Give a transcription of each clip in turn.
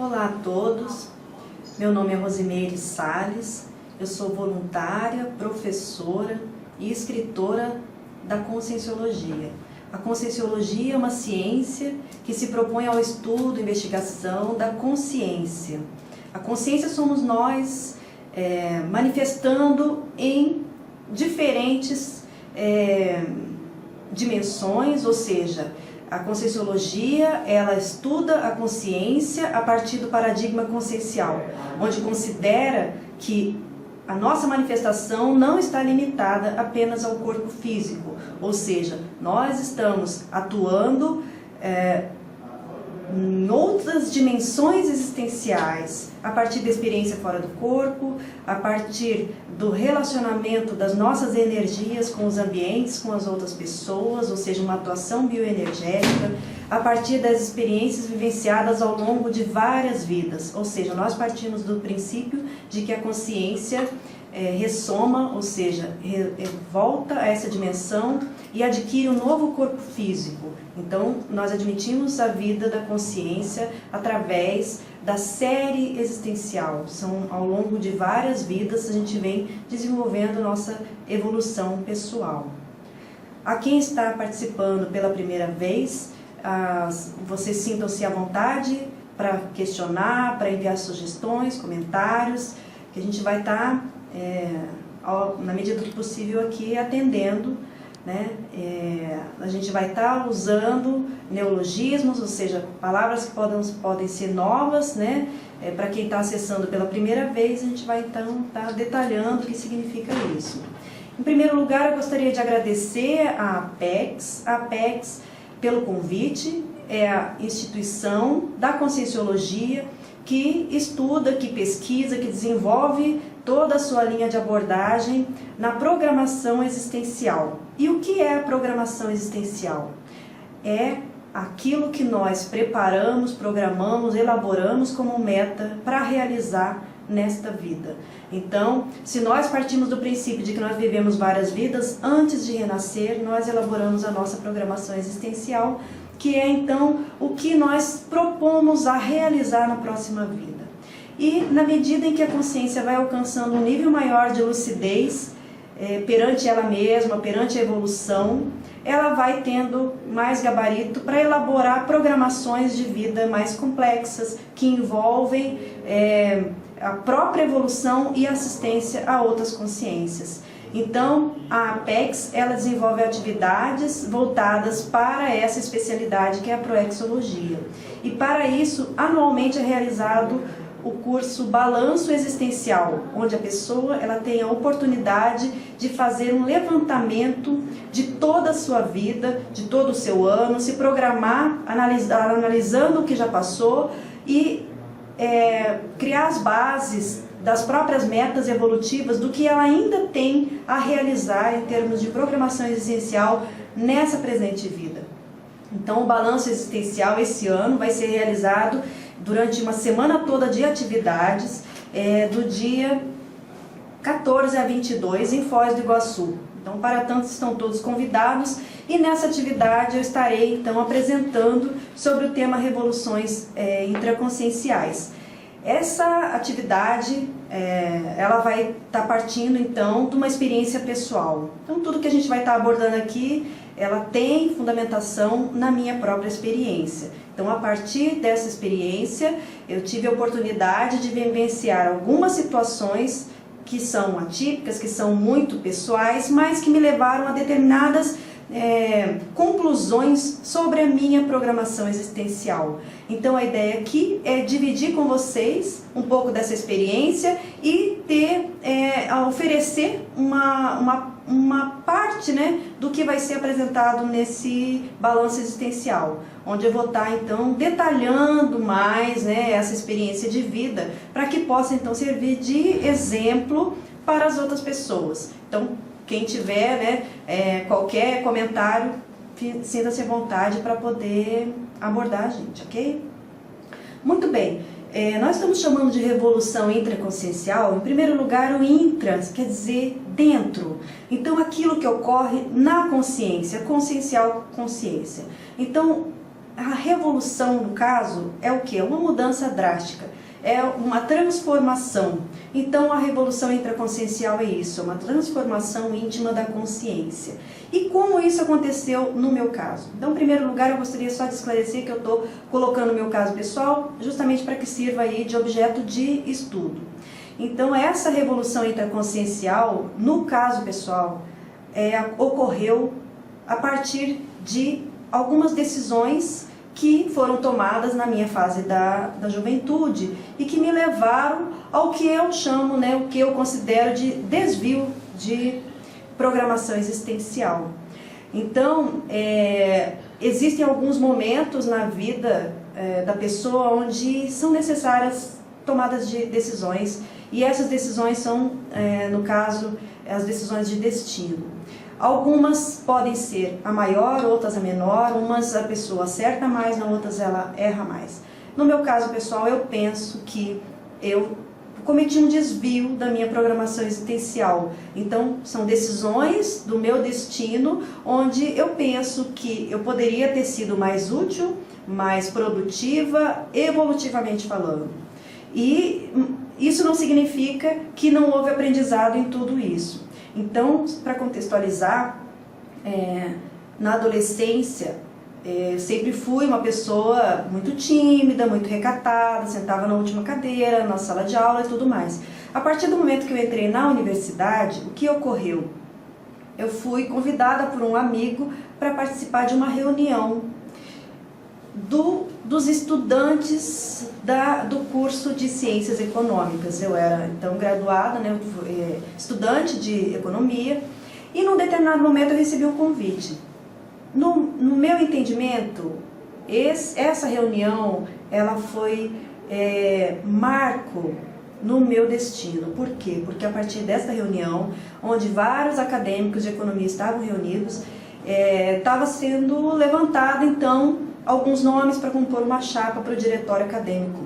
Olá a todos, meu nome é Rosimeire Salles, eu sou voluntária, professora e escritora da Conscienciologia. A Conscienciologia é uma ciência que se propõe ao estudo e investigação da consciência. A consciência somos nós manifestando em diferentes dimensões, ou seja, a Conscienciologia, ela estuda a consciência a partir do paradigma consciencial, onde considera que a nossa manifestação não está limitada apenas ao corpo físico, ou seja, nós estamos atuando em outras dimensões existenciais, a partir da experiência fora do corpo, a partir do relacionamento das nossas energias com os ambientes, com as outras pessoas, ou seja, uma atuação bioenergética, a partir das experiências vivenciadas ao longo de várias vidas, ou seja, nós partimos do princípio de que a consciência ressoma, ou seja, volta a essa dimensão e adquire um novo corpo físico. Então, nós admitimos a vida da consciência através da série existencial. São, ao longo de várias vidas, a gente vem desenvolvendo nossa evolução pessoal. A quem está participando pela primeira vez, vocês sintam-se à vontade para questionar, para enviar sugestões, comentários, que a gente vai estar, na medida do possível, aqui atendendo, né? A gente vai estar usando neologismos, ou seja, palavras que podem ser novas, né? Para quem está acessando pela primeira vez, a gente vai então estar detalhando o que significa isso. Em primeiro lugar, eu gostaria de agradecer a Apex pelo convite. É a instituição da Conscienciologia que estuda, que pesquisa, que desenvolve toda a sua linha de abordagem na programação existencial. E o que é a programação existencial? É aquilo que nós preparamos, programamos, elaboramos como meta para realizar nesta vida. Então, se nós partimos do princípio de que nós vivemos várias vidas, antes de renascer, nós elaboramos a nossa programação existencial, que é então o que nós propomos a realizar na próxima vida. E na medida em que a consciência vai alcançando um nível maior de lucidez perante ela mesma, perante a evolução, ela vai tendo mais gabarito para elaborar programações de vida mais complexas, que envolvem a própria evolução e assistência a outras consciências. Então, a Apex, ela desenvolve atividades voltadas para essa especialidade que é a proexologia. E para isso, anualmente é realizado o curso Balanço Existencial, onde a pessoa ela tem a oportunidade de fazer um levantamento de toda a sua vida, de todo o seu ano, se programar, analisando o que já passou e criar as bases das próprias metas evolutivas do que ela ainda tem a realizar em termos de programação existencial nessa presente vida. Então, o balanço existencial esse ano vai ser realizado durante uma semana toda de atividades, do dia 14 a 22 em Foz do Iguaçu. Então, para tanto, estão todos convidados e nessa atividade eu estarei então apresentando sobre o tema revoluções intraconscienciais. Essa atividade, ela vai estar partindo então de uma experiência pessoal. Então tudo que a gente vai estar abordando aqui, ela tem fundamentação na minha própria experiência. Então a partir dessa experiência, eu tive a oportunidade de vivenciar algumas situações que são atípicas, que são muito pessoais, mas que me levaram a determinadas conclusões sobre a minha programação existencial. Então a ideia aqui é dividir com vocês um pouco dessa experiência e oferecer uma parte, né, do que vai ser apresentado nesse balanço existencial, onde eu vou estar então detalhando mais, né, essa experiência de vida para que possa então servir de exemplo para as outras pessoas. Então, quem tiver, né, qualquer comentário, sinta-se à vontade para poder abordar a gente, ok? Muito bem, nós estamos chamando de revolução intraconsciencial. Em primeiro lugar, o intra quer dizer dentro. Então, aquilo que ocorre na consciência, consciencial consciência. Então, a revolução, no caso, é o quê? É uma mudança drástica, é uma transformação. Então, a revolução intraconsciencial é isso, é uma transformação íntima da consciência. E como isso aconteceu no meu caso? Então, em primeiro lugar, eu gostaria só de esclarecer que eu estou colocando o meu caso pessoal justamente para que sirva aí de objeto de estudo. Então, essa revolução intraconsciencial, no caso pessoal, ocorreu a partir de algumas decisões que foram tomadas na minha fase da juventude e que me levaram ao que eu chamo, né, o que eu considero de desvio de programação existencial. Então, existem alguns momentos na vida da pessoa onde são necessárias tomadas de decisões, e essas decisões são, no caso, as decisões de destino. Algumas podem ser a maior, outras a menor, umas a pessoa acerta mais, na outras ela erra mais. No meu caso pessoal, eu penso que eu cometi um desvio da minha programação existencial. Então, são decisões do meu destino, onde eu penso que eu poderia ter sido mais útil, mais produtiva, evolutivamente falando. E isso não significa que não houve aprendizado em tudo isso. Então, para contextualizar, na adolescência, eu sempre fui uma pessoa muito tímida, muito recatada, sentava na última cadeira, na sala de aula e tudo mais. A partir do momento que eu entrei na universidade, o que ocorreu? Eu fui convidada por um amigo para participar de uma reunião dos estudantes do curso de Ciências Econômicas. Eu era, então, graduada, né, estudante de Economia, e num determinado momento eu recebi um convite. No meu entendimento, essa reunião, ela foi marco no meu destino. Por quê? Porque a partir dessa reunião, onde vários acadêmicos de economia estavam reunidos, estava sendo levantado, então, alguns nomes para compor uma chapa para o diretório acadêmico.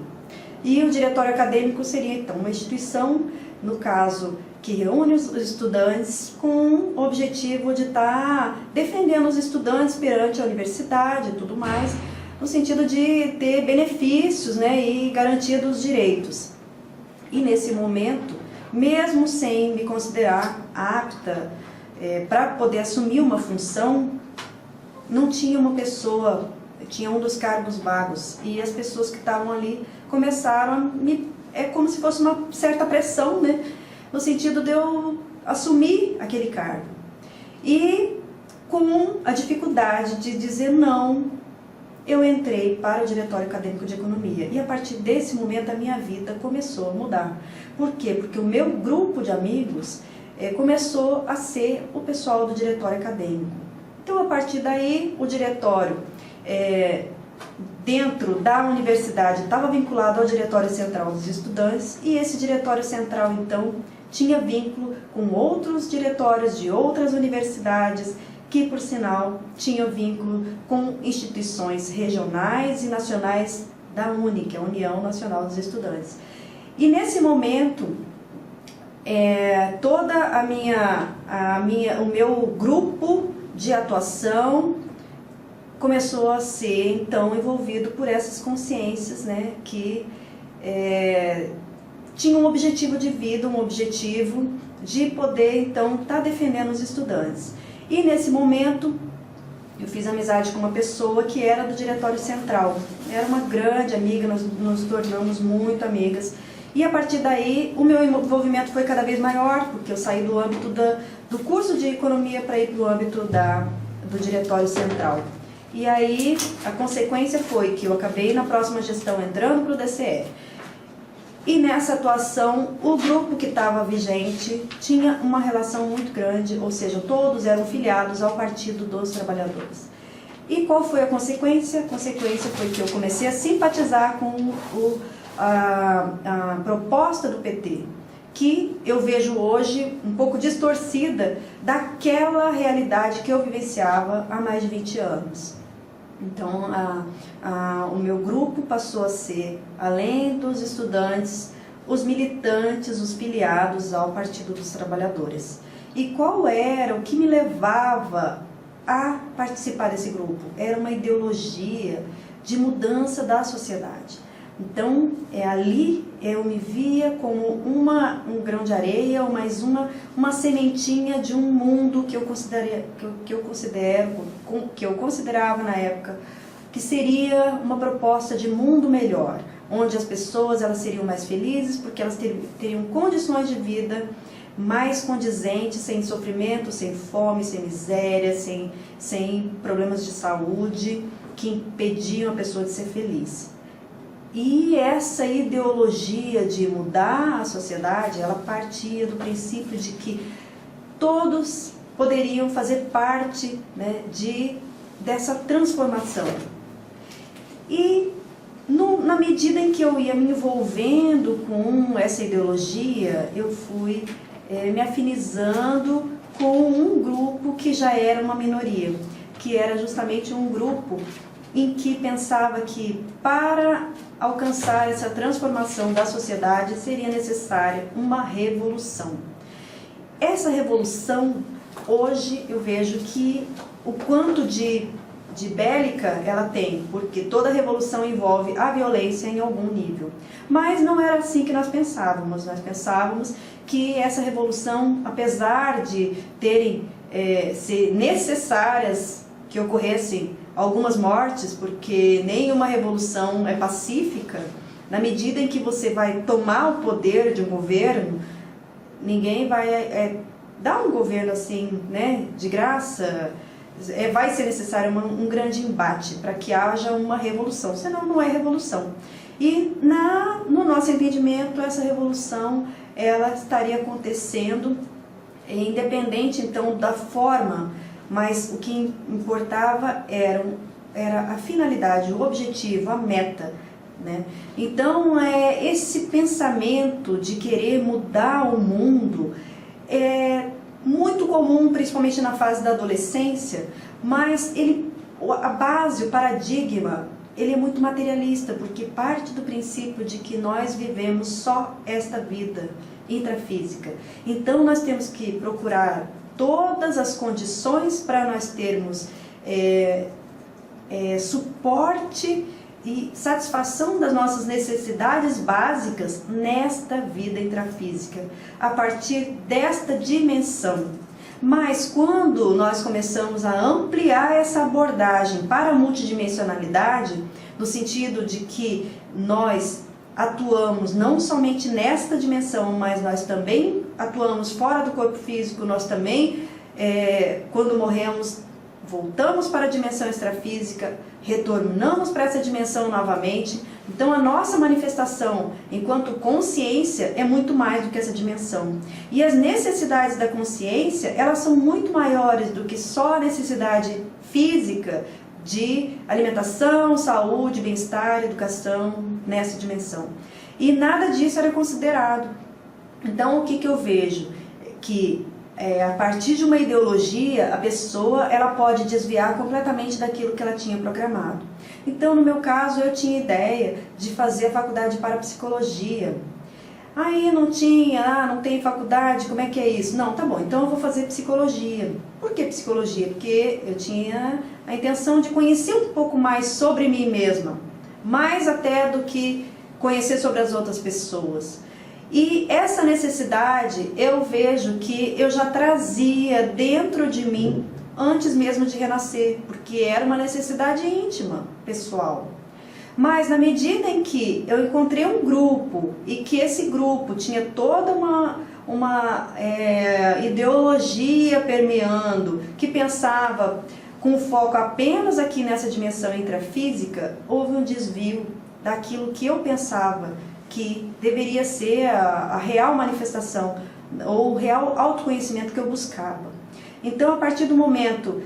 E o diretório acadêmico seria, então, uma instituição, no caso, que reúne os estudantes com o objetivo de estar defendendo os estudantes perante a universidade e tudo mais, no sentido de ter benefícios, né, e garantia dos direitos. E nesse momento, mesmo sem me considerar apta para poder assumir uma função, não tinha uma pessoa, tinha um dos cargos vagos, e as pessoas que estavam ali começaram a me... É como se fosse uma certa pressão, né? No sentido de eu assumir aquele cargo. E com a dificuldade de dizer não, eu entrei para o Diretório Acadêmico de Economia. E a partir desse momento a minha vida começou a mudar. Por quê? Porque o meu grupo de amigos começou a ser o pessoal do Diretório Acadêmico. Então, a partir daí, o diretório dentro da universidade estava vinculado ao Diretório Central dos Estudantes, e esse Diretório Central, então, tinha vínculo com outros diretórios de outras universidades, que, por sinal, tinham vínculo com instituições regionais e nacionais da UNE, que é a União Nacional dos Estudantes. E nesse momento, o meu grupo de atuação começou a ser, então, envolvido por essas consciências, né, que tinham um objetivo de vida, um objetivo de poder, então, estar defendendo os estudantes. E nesse momento, eu fiz amizade com uma pessoa que era do Diretório Central. Era uma grande amiga, nós nos tornamos muito amigas. E a partir daí, o meu envolvimento foi cada vez maior, porque eu saí do âmbito do curso de Economia para ir para o âmbito do Diretório Central. E aí, a consequência foi que eu acabei na próxima gestão entrando para o DCE. E nessa atuação, o grupo que estava vigente tinha uma relação muito grande, ou seja, todos eram filiados ao Partido dos Trabalhadores. E qual foi a consequência? A consequência foi que eu comecei a simpatizar com a proposta do PT, que eu vejo hoje um pouco distorcida daquela realidade que eu vivenciava há mais de 20 anos. Então, o meu grupo passou a ser, além dos estudantes, os militantes, os filiados ao Partido dos Trabalhadores. E qual era o que me levava a participar desse grupo. Era uma ideologia de mudança da sociedade. Então, ali eu me via como um grão de areia, ou mais uma sementinha de um mundo que eu considerava na época que seria uma proposta de mundo melhor, onde as pessoas elas seriam mais felizes, porque elas teriam condições de vida mais condizentes, sem sofrimento, sem fome, sem miséria, sem problemas de saúde que impediam a pessoa de ser feliz. E essa ideologia de mudar a sociedade, ela partia do princípio de que todos poderiam fazer parte, né, dessa transformação. E na medida em que eu ia me envolvendo com essa ideologia, eu fui me afinizando com um grupo que já era uma minoria, que era justamente um grupo em que pensava que para alcançar essa transformação da sociedade seria necessária uma revolução. Essa revolução, hoje eu vejo que o quanto de bélica ela tem, porque toda revolução envolve a violência em algum nível. Mas não era assim que nós pensávamos que essa revolução, apesar de ser necessárias que ocorressem algumas mortes, porque nenhuma revolução é pacífica, na medida em que você vai tomar o poder de um governo, ninguém vai dar um governo assim, né, de graça. Vai ser necessário um grande embate para que haja uma revolução, senão não é revolução. E no nosso entendimento, essa revolução ela estaria acontecendo independente então da forma, mas o que importava era a finalidade, o objetivo, a meta, né? Então, esse pensamento de querer mudar o mundo é muito comum, principalmente na fase da adolescência, mas a base, o paradigma, ele é muito materialista, porque parte do princípio de que nós vivemos só esta vida intrafísica. Então nós temos que procurar todas as condições para nós termos suporte e satisfação das nossas necessidades básicas nesta vida intrafísica, a partir desta dimensão. Mas quando nós começamos a ampliar essa abordagem para a multidimensionalidade, no sentido de que nós atuamos não somente nesta dimensão, mas nós também atuamos fora do corpo físico, nós também, quando morremos, voltamos para a dimensão extrafísica, retornamos para essa dimensão novamente. Então a nossa manifestação enquanto consciência é muito mais do que essa dimensão. E as necessidades da consciência, elas são muito maiores do que só a necessidade física de alimentação, saúde, bem-estar, educação nessa dimensão. E nada disso era considerado. Então o que eu vejo? Que a partir de uma ideologia, a pessoa ela pode desviar completamente daquilo que ela tinha programado. Então, no meu caso, eu tinha ideia de fazer a faculdade de parapsicologia. Aí não tem faculdade, como é que é isso? Não, tá bom, então eu vou fazer psicologia. Por que psicologia? Porque eu tinha a intenção de conhecer um pouco mais sobre mim mesma, mais até do que conhecer sobre as outras pessoas. E essa necessidade eu vejo que eu já trazia dentro de mim antes mesmo de renascer, porque era uma necessidade íntima, pessoal. Mas na medida em que eu encontrei um grupo e que esse grupo tinha toda uma ideologia permeando, que pensava com foco apenas aqui nessa dimensão intrafísica, houve um desvio daquilo que eu pensava que deveria ser a real manifestação, ou o real autoconhecimento que eu buscava. Então, a partir do momento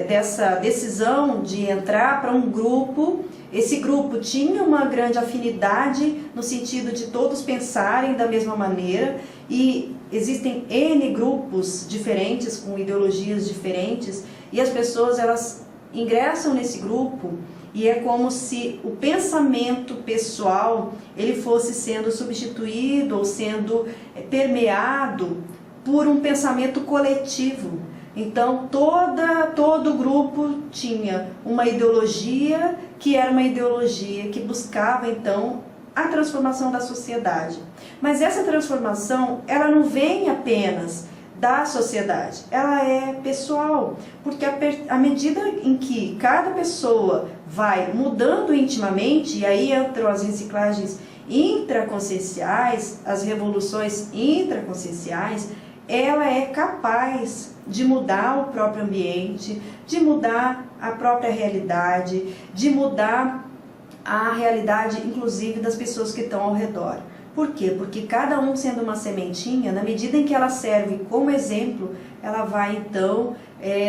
dessa decisão de entrar para um grupo, esse grupo tinha uma grande afinidade no sentido de todos pensarem da mesma maneira, e existem N grupos diferentes, com ideologias diferentes, e as pessoas elas ingressam nesse grupo, e é como se o pensamento pessoal ele fosse sendo substituído ou sendo permeado por um pensamento coletivo, Então todo grupo tinha uma ideologia que era uma ideologia que buscava então a transformação da sociedade. Mas essa transformação, ela não vem apenas da sociedade, ela é pessoal, porque à medida em que cada pessoa vai mudando intimamente, e aí entram as reciclagens intraconscienciais, as revoluções intraconscienciais, ela é capaz de mudar o próprio ambiente, de mudar a própria realidade, de mudar a realidade, inclusive, das pessoas que estão ao redor. Por quê? Porque cada um sendo uma sementinha, na medida em que ela serve como exemplo, ela vai então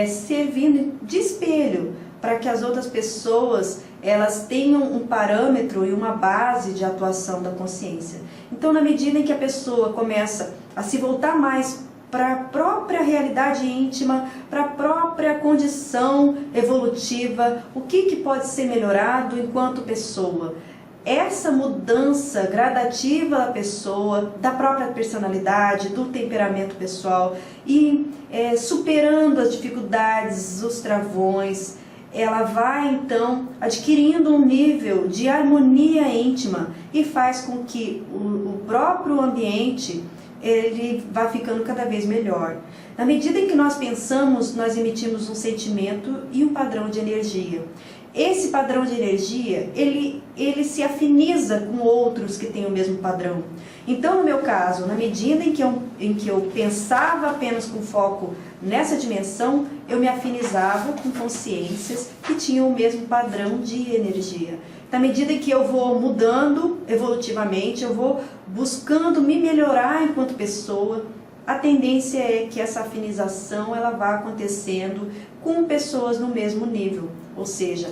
servindo de espelho para que as outras pessoas elas tenham um parâmetro e uma base de atuação da consciência. Então, na medida em que a pessoa começa a se voltar mais para a própria realidade íntima, para a própria condição evolutiva, o que pode ser melhorado enquanto pessoa. Essa mudança gradativa da pessoa, da própria personalidade, do temperamento pessoal e superando as dificuldades, os travões, ela vai então adquirindo um nível de harmonia íntima e faz com que o próprio ambiente ele vai ficando cada vez melhor. Na medida em que nós pensamos, nós emitimos um sentimento e um padrão de energia. Esse padrão de energia, ele se afiniza com outros que têm o mesmo padrão. Então, no meu caso, na medida em que eu pensava apenas com foco nessa dimensão, eu me afinizava com consciências que tinham o mesmo padrão de energia. Na medida em que eu vou mudando evolutivamente, eu vou buscando me melhorar enquanto pessoa, a tendência é que essa afinização ela vá acontecendo com pessoas no mesmo nível. Ou seja,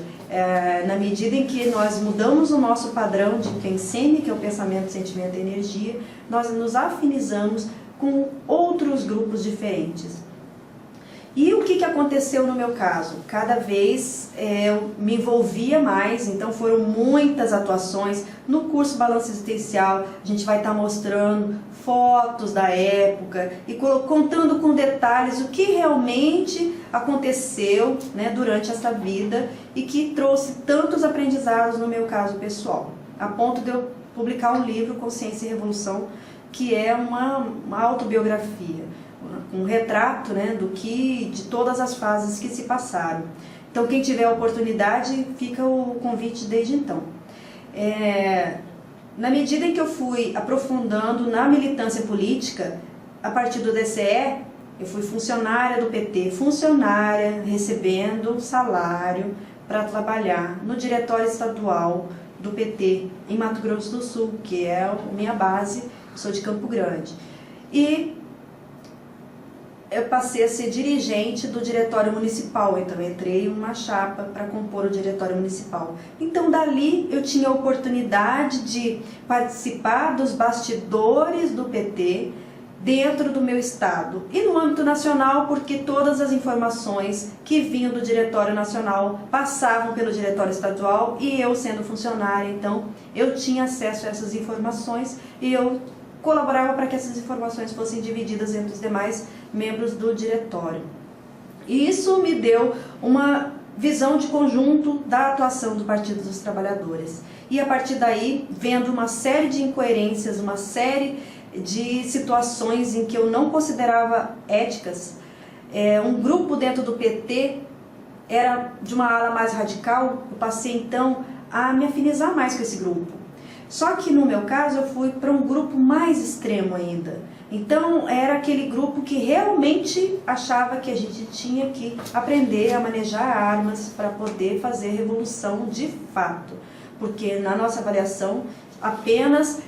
na medida em que nós mudamos o nosso padrão de Pensene, que é o pensamento, sentimento e energia, nós nos afinizamos com outros grupos diferentes. E o que aconteceu no meu caso? Cada vez eu me envolvia mais, então foram muitas atuações. No curso Balanço Existencial, a gente vai estar mostrando fotos da época e contando com detalhes o que realmente aconteceu, né, durante essa vida e que trouxe tantos aprendizados no meu caso pessoal, a ponto de eu publicar um livro, Consciência e Revolução, que é uma autobiografia, um retrato, né, de todas as fases que se passaram. Então, quem tiver a oportunidade, fica o convite desde então. Na medida em que eu fui aprofundando na militância política, a partir do DCE, eu fui funcionária do PT, funcionária recebendo salário para trabalhar no diretório estadual do PT em Mato Grosso do Sul, que é a minha base, sou de Campo Grande. E eu passei a ser dirigente do diretório municipal, então entrei em uma chapa para compor o diretório municipal. Então dali eu tinha a oportunidade de participar dos bastidores do PT dentro do meu estado e no âmbito nacional, porque todas as informações que vinham do diretório nacional passavam pelo diretório estadual e eu sendo funcionária, então eu tinha acesso a essas informações e eu colaborava para que essas informações fossem divididas entre os demais membros do diretório. E isso me deu uma visão de conjunto da atuação do Partido dos Trabalhadores. E a partir daí, vendo uma série de incoerências, uma série de situações em que eu não considerava éticas, um grupo dentro do PT era de uma ala mais radical, eu passei então a me afinizar mais com esse grupo. Só que no meu caso eu fui para um grupo mais extremo ainda. Então era aquele grupo que realmente achava que a gente tinha que aprender a manejar armas para poder fazer revolução de fato. Porque na nossa avaliação apenas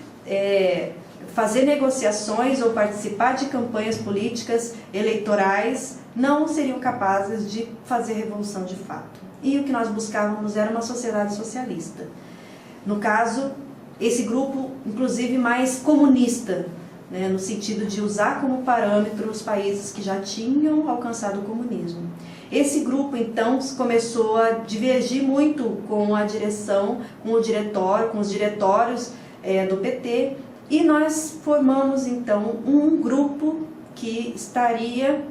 fazer negociações ou participar de campanhas políticas eleitorais não seriam capazes de fazer revolução de fato. E o que nós buscávamos era uma sociedade socialista. No caso, esse grupo, inclusive, mais comunista, né, no sentido de usar como parâmetro os países que já tinham alcançado o comunismo. Esse grupo, então, começou a divergir muito com a direção, com o diretório, com os diretórios do PT, e nós formamos, então, um grupo que estaria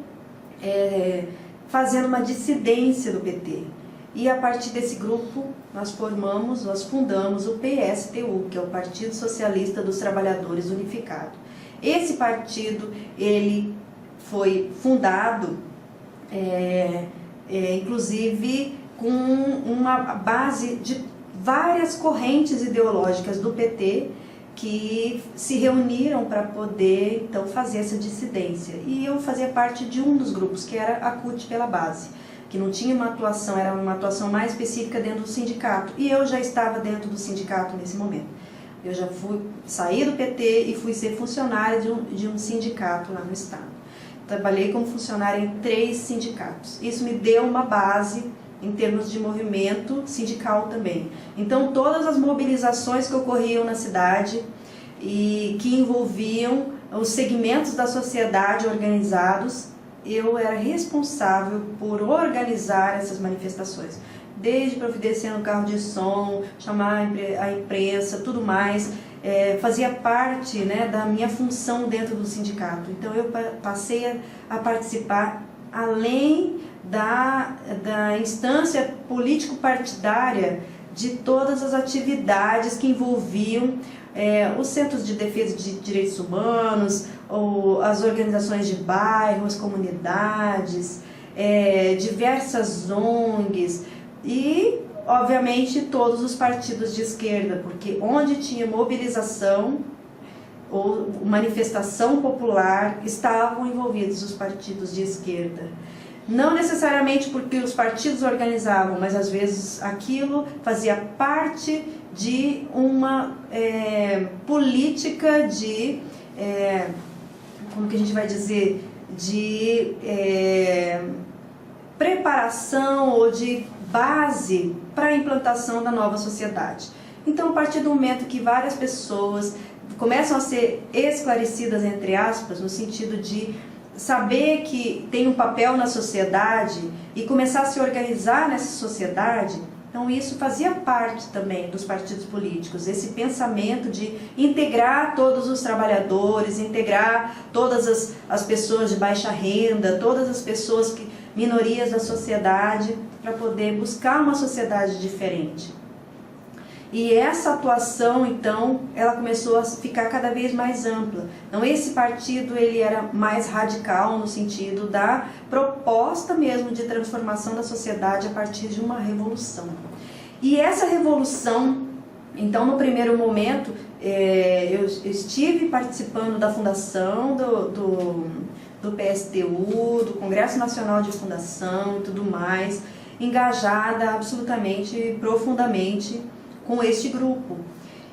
fazendo uma dissidência do PT. E a partir desse grupo nós fundamos o PSTU, que é o Partido Socialista dos Trabalhadores Unificado. Esse partido, ele foi fundado, inclusive, com uma base de várias correntes ideológicas do PT que se reuniram para poder, então, fazer essa dissidência. E eu fazia parte de um dos grupos, que era a CUT pela Base, que não tinha uma atuação, era uma atuação mais específica dentro do sindicato. E eu já estava dentro do sindicato nesse momento. Eu já saí do PT e fui ser funcionária de um sindicato lá no estado. Trabalhei como funcionária em 3 sindicatos. Isso me deu uma base em termos de movimento sindical também. Então, todas as mobilizações que ocorriam na cidade e que envolviam os segmentos da sociedade organizados, eu era responsável por organizar essas manifestações, desde providenciando carro de som, chamar a imprensa, tudo mais, fazia parte, né, da minha função dentro do sindicato. Então eu passei a participar além da instância político-partidária de todas as atividades que envolviam os centros de defesa de direitos humanos, ou as organizações de bairros, comunidades, diversas ONGs e, obviamente, todos os partidos de esquerda, porque onde tinha mobilização ou manifestação popular estavam envolvidos os partidos de esquerda. Não necessariamente porque os partidos organizavam, mas às vezes aquilo fazia parte de uma política de, como que a gente vai dizer, de preparação ou de base para a implantação da nova sociedade. Então, a partir do momento que várias pessoas começam a ser esclarecidas, entre aspas, no sentido de saber que tem um papel na sociedade e começar a se organizar nessa sociedade, então isso fazia parte também dos partidos políticos, esse pensamento de integrar todos os trabalhadores, integrar todas as pessoas de baixa renda, todas as pessoas, minorias da sociedade, para poder buscar uma sociedade diferente. E essa atuação, então, ela começou a ficar cada vez mais ampla. Então, esse partido, ele era mais radical no sentido da proposta mesmo de transformação da sociedade a partir de uma revolução. E essa revolução, então, no primeiro momento, eu estive participando da fundação do PSTU, do Congresso Nacional de Fundação e tudo mais, engajada absolutamente, profundamente, com este grupo.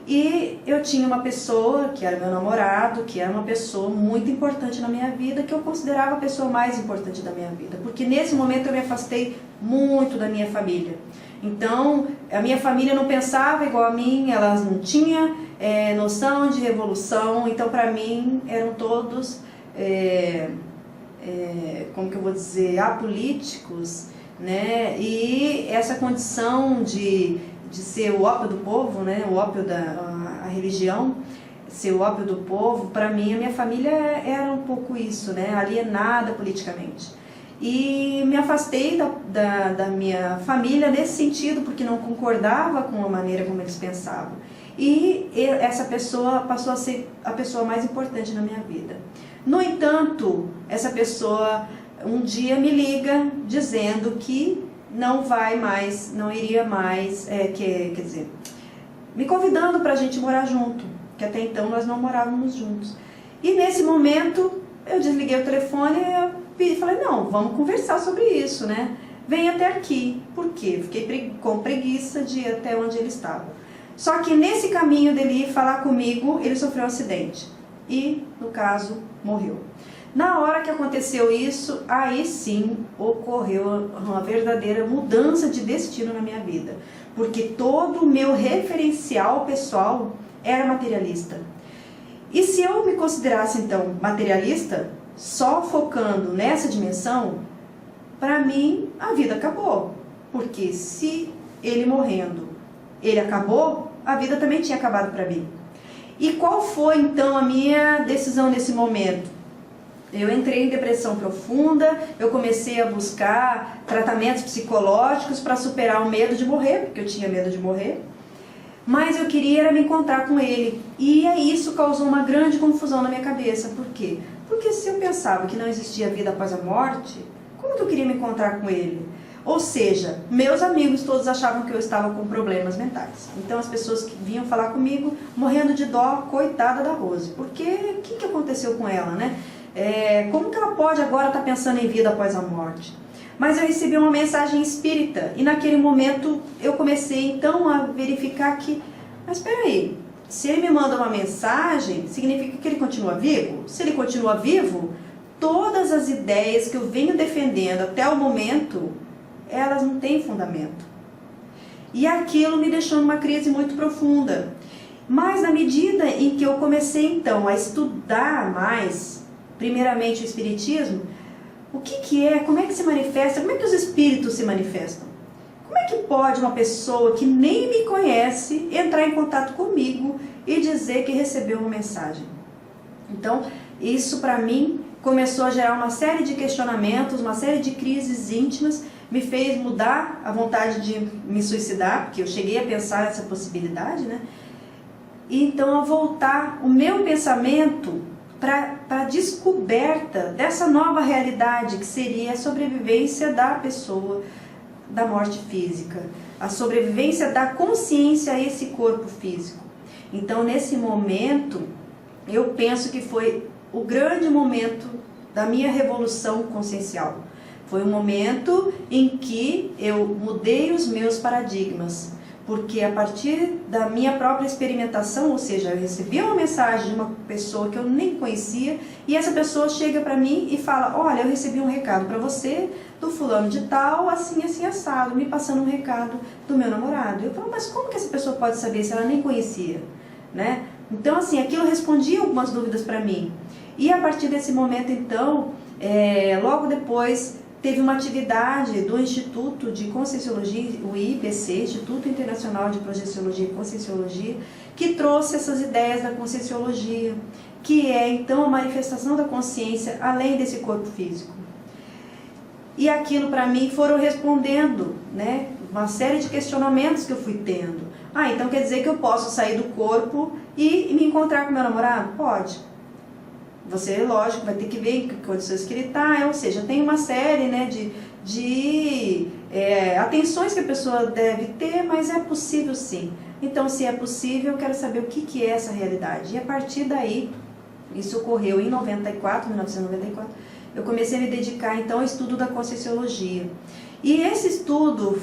E eu tinha uma pessoa, que era meu namorado, que era uma pessoa muito importante na minha vida, que eu considerava a pessoa mais importante da minha vida, porque nesse momento eu me afastei muito da minha família. Então, a minha família não pensava igual a mim, elas não tinham noção de revolução, então para mim eram todos, como que eu vou dizer, apolíticos, né? E essa condição de ser o ópio do povo, né, o ópio a religião, ser o ópio do povo, para mim, a minha família era um pouco isso, né, alienada politicamente. E me afastei da minha família nesse sentido, porque não concordava com a maneira como eles pensavam. E essa pessoa passou a ser a pessoa mais importante na minha vida. No entanto, essa pessoa um dia me liga dizendo que não iria mais, quer dizer, me convidando para a gente morar junto, que até então nós não morávamos juntos. E nesse momento eu desliguei o telefone e falei, não, vamos conversar sobre isso, né? Vem até aqui. Por quê? Fiquei com preguiça de ir até onde ele estava. Só que nesse caminho dele ir falar comigo, ele sofreu um acidente e, no caso, morreu. Na hora que aconteceu isso, aí sim ocorreu uma verdadeira mudança de destino na minha vida. Porque todo o meu referencial pessoal era materialista. E se eu me considerasse, então, materialista, só focando nessa dimensão, para mim a vida acabou. Porque se ele morrendo, ele acabou, a vida também tinha acabado para mim. E qual foi, então, a minha decisão nesse momento? Eu entrei em depressão profunda, eu comecei a buscar tratamentos psicológicos para superar o medo de morrer, porque eu tinha medo de morrer. Mas eu queria era me encontrar com ele. E isso causou uma grande confusão na minha cabeça. Por quê? Porque se eu pensava que não existia vida após a morte, como que eu queria me encontrar com ele? Ou seja, meus amigos todos achavam que eu estava com problemas mentais. Então as pessoas que vinham falar comigo, morrendo de dó, coitada da Rose. Porque o que aconteceu com ela, né? Como que ela pode agora estar pensando em vida após a morte? Mas eu recebi uma mensagem espírita e naquele momento eu comecei então a verificar que, mas espera aí, se ele me manda uma mensagem, significa que ele continua vivo? Se ele continua vivo, todas as ideias que eu venho defendendo até o momento, elas não têm fundamento. E aquilo me deixou numa crise muito profunda. Mas na medida em que eu comecei então a estudar mais, primeiramente o Espiritismo, o que é, como é que se manifesta, como é que os espíritos se manifestam? Como é que pode uma pessoa que nem me conhece entrar em contato comigo e dizer que recebeu uma mensagem? Então, isso para mim começou a gerar uma série de questionamentos, uma série de crises íntimas, me fez mudar a vontade de me suicidar, porque eu cheguei a pensar essa possibilidade, né? E então a voltar o meu pensamento para a descoberta dessa nova realidade que seria a sobrevivência da pessoa da morte física, a sobrevivência da consciência a esse corpo físico. Então, nesse momento, eu penso que foi o grande momento da minha revolução consciencial. Foi um momento em que eu mudei os meus paradigmas. Porque a partir da minha própria experimentação, ou seja, eu recebi uma mensagem de uma pessoa que eu nem conhecia, e essa pessoa chega para mim e fala, olha, eu recebi um recado para você, do fulano de tal, assim, assim, assado, me passando um recado do meu namorado. Eu falo, mas como que essa pessoa pode saber se ela nem conhecia? Né? Então, assim, aquilo respondia algumas dúvidas para mim. E a partir desse momento, então, logo depois, teve uma atividade do Instituto de Conscienciologia, o IPC, Instituto Internacional de Projeciologia e Conscienciologia, que trouxe essas ideias da Conscienciologia, que é então a manifestação da consciência além desse corpo físico. E aquilo para mim foram respondendo, né, uma série de questionamentos que eu fui tendo. Então quer dizer que eu posso sair do corpo e me encontrar com meu namorado? Pode. Você, lógico, vai ter que ver em que condições que ele está, ou seja, tem uma série, né, de atenções que a pessoa deve ter, mas é possível sim. Então, se é possível, eu quero saber o que é essa realidade. E a partir daí, isso ocorreu em 1994, eu comecei a me dedicar então ao estudo da Conscienciologia. E esse estudo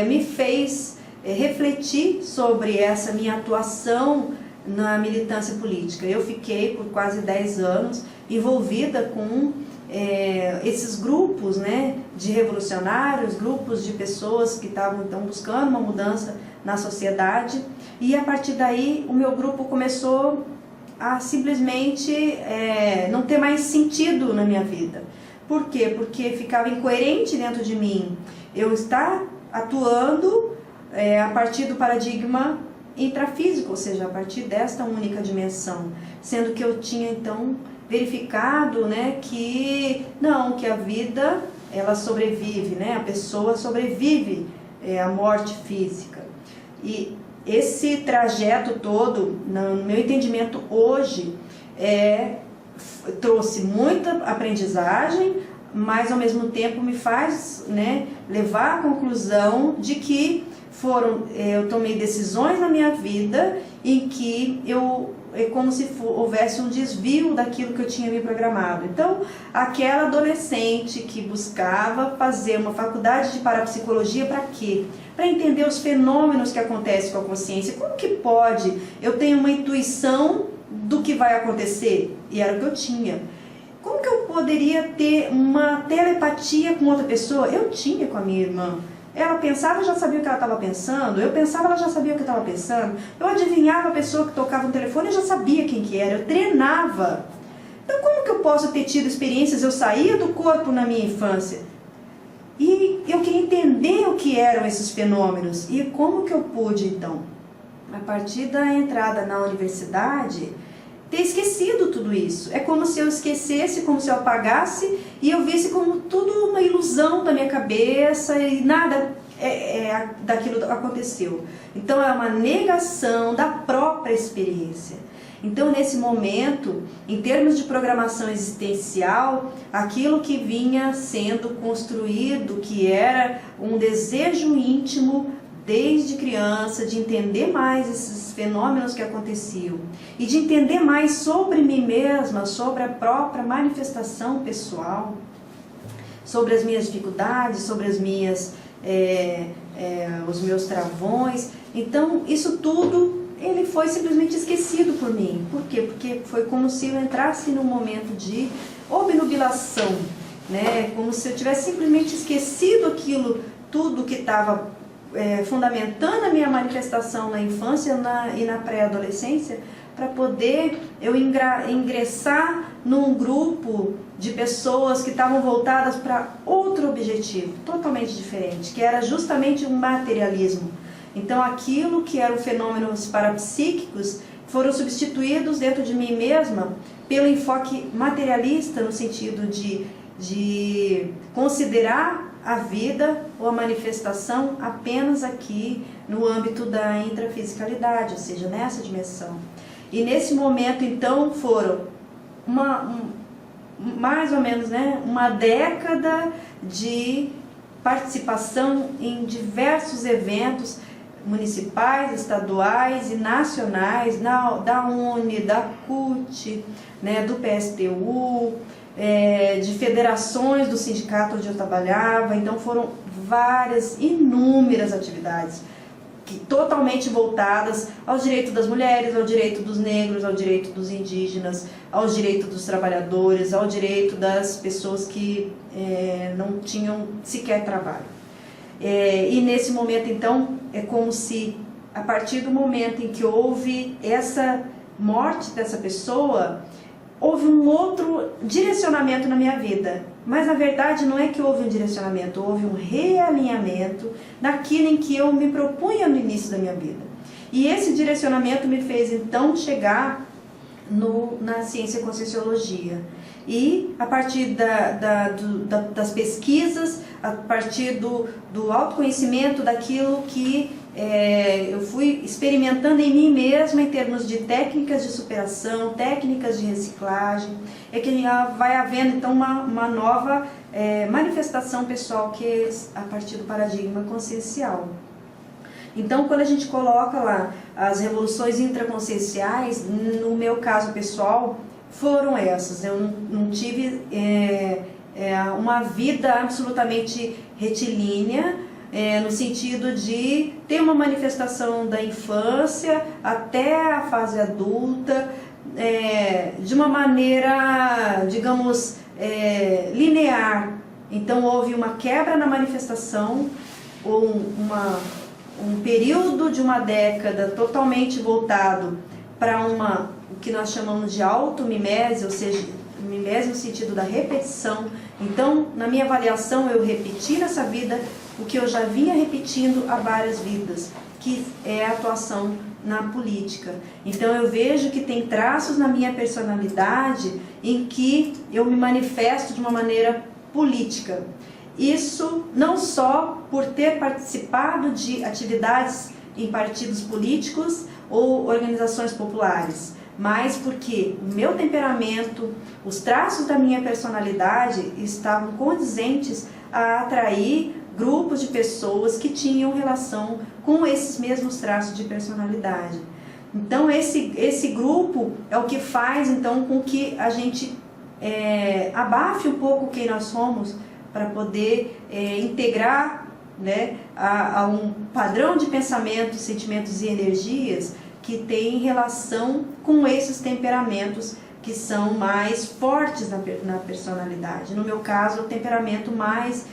me fez refletir sobre essa minha atuação na militância política. Eu fiquei por quase 10 anos envolvida com esses grupos, né, de revolucionários, grupos de pessoas que estavam então buscando uma mudança na sociedade, e a partir daí o meu grupo começou a simplesmente não ter mais sentido na minha vida. Por quê? Porque ficava incoerente dentro de mim eu estar atuando a partir do paradigma intrafísico, ou seja, a partir desta única dimensão, sendo que eu tinha então verificado, né, que não, que a vida ela sobrevive, né, a pessoa sobrevive à morte física. E esse trajeto todo, no meu entendimento hoje, trouxe muita aprendizagem, mas ao mesmo tempo me faz, né, levar à conclusão de que eu tomei decisões na minha vida em que é como se houvesse um desvio daquilo que eu tinha me programado. Então, aquela adolescente que buscava fazer uma faculdade de parapsicologia para quê? Para entender os fenômenos que acontecem com a consciência. Como que pode? Eu tenho uma intuição do que vai acontecer? E era o que eu tinha. Como que eu poderia ter uma telepatia com outra pessoa? Eu tinha com a minha irmã. Ela pensava, eu já sabia o que ela estava pensando. Eu pensava, ela já sabia o que eu estava pensando. Eu adivinhava a pessoa que tocava no telefone, eu já sabia quem que era. Eu treinava. Então, como que eu posso ter tido experiências? Eu saía do corpo na minha infância. E eu queria entender o que eram esses fenômenos. E como que eu pude, então? A partir da entrada na universidade, ter esquecido tudo isso. É como se eu esquecesse, como se eu apagasse e eu visse como tudo uma ilusão da minha cabeça e nada daquilo aconteceu. Então é uma negação da própria experiência. Então nesse momento, em termos de programação existencial, aquilo que vinha sendo construído, que era um desejo íntimo desde criança, de entender mais esses fenômenos que aconteciam e de entender mais sobre mim mesma, sobre a própria manifestação pessoal, sobre as minhas dificuldades, sobre as minhas, os meus travões. Então isso tudo ele foi simplesmente esquecido por mim. Por quê? Porque foi como se eu entrasse num momento de obnubilação, né? Como se eu tivesse simplesmente esquecido aquilo, tudo que estava fundamentando a minha manifestação na infância e na pré-adolescência, para poder eu ingressar num grupo de pessoas que estavam voltadas para outro objetivo, totalmente diferente, que era justamente um materialismo. Então aquilo que eram fenômenos parapsíquicos foram substituídos dentro de mim mesma pelo enfoque materialista, no sentido de considerar a vida ou a manifestação apenas aqui no âmbito da intrafisicalidade, ou seja, nessa dimensão. E nesse momento, então, foram mais ou menos, né, uma década de participação em diversos eventos municipais, estaduais e nacionais, da UNE, da CUT, né, do PSTU, de federações do sindicato onde eu trabalhava. Então foram inúmeras atividades totalmente voltadas ao direito das mulheres, ao direito dos negros, ao direito dos indígenas, ao direito dos trabalhadores, ao direito das pessoas que não tinham sequer trabalho. E nesse momento, então, é como se, a partir do momento em que houve essa morte dessa pessoa, houve um outro direcionamento na minha vida. Mas na verdade não é que houve um direcionamento, houve um realinhamento daquilo em que eu me propunha no início da minha vida. E esse direcionamento me fez então chegar na ciência conscienciologia. E a partir das pesquisas, a partir do autoconhecimento daquilo que eu fui experimentando em mim mesma em termos de técnicas de superação, técnicas de reciclagem, é que vai havendo então uma nova manifestação pessoal, que é a partir do paradigma consciencial. Então, quando a gente coloca lá as revoluções intraconscienciais, no meu caso pessoal, foram essas. Eu não tive uma vida absolutamente retilínea, no sentido de ter uma manifestação da infância até a fase adulta, de uma maneira, digamos, linear. Então houve uma quebra na manifestação, ou um período de uma década totalmente voltado para o que nós chamamos de automimese, ou seja, mimese no sentido da repetição. Então, na minha avaliação, eu repeti nessa vida o que eu já vinha repetindo há várias vidas, que é a atuação na política. Então eu vejo que tem traços na minha personalidade em que eu me manifesto de uma maneira política. Isso não só por ter participado de atividades em partidos políticos ou organizações populares, mas porque o meu temperamento, os traços da minha personalidade estavam condizentes a atrair grupos de pessoas que tinham relação com esses mesmos traços de personalidade. Então esse grupo é o que faz então com que a gente abafe um pouco quem nós somos, para poder integrar, né, a um padrão de pensamentos, sentimentos e energias que tem relação com esses temperamentos que são mais fortes na personalidade. No meu caso, o temperamento mais